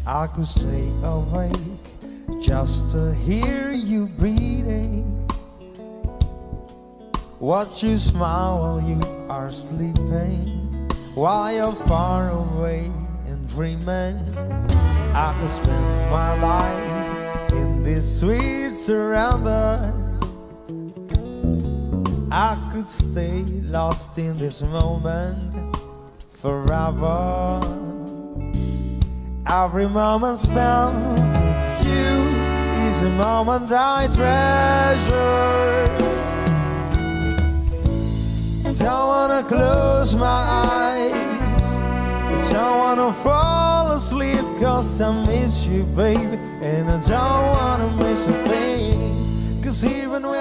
I could stay awake just to hear you breathing. Watch you smile while you are sleeping, while you're far away and dreaming. I could spend my life in this sweet surrender. I could stay lost in this moment forever. Every moment spent with you is a moment I treasure. Don't wanna close my eyes, don't wanna fall asleep, 'cause I miss you, baby, and I don't wanna miss a thing. 'Cause even when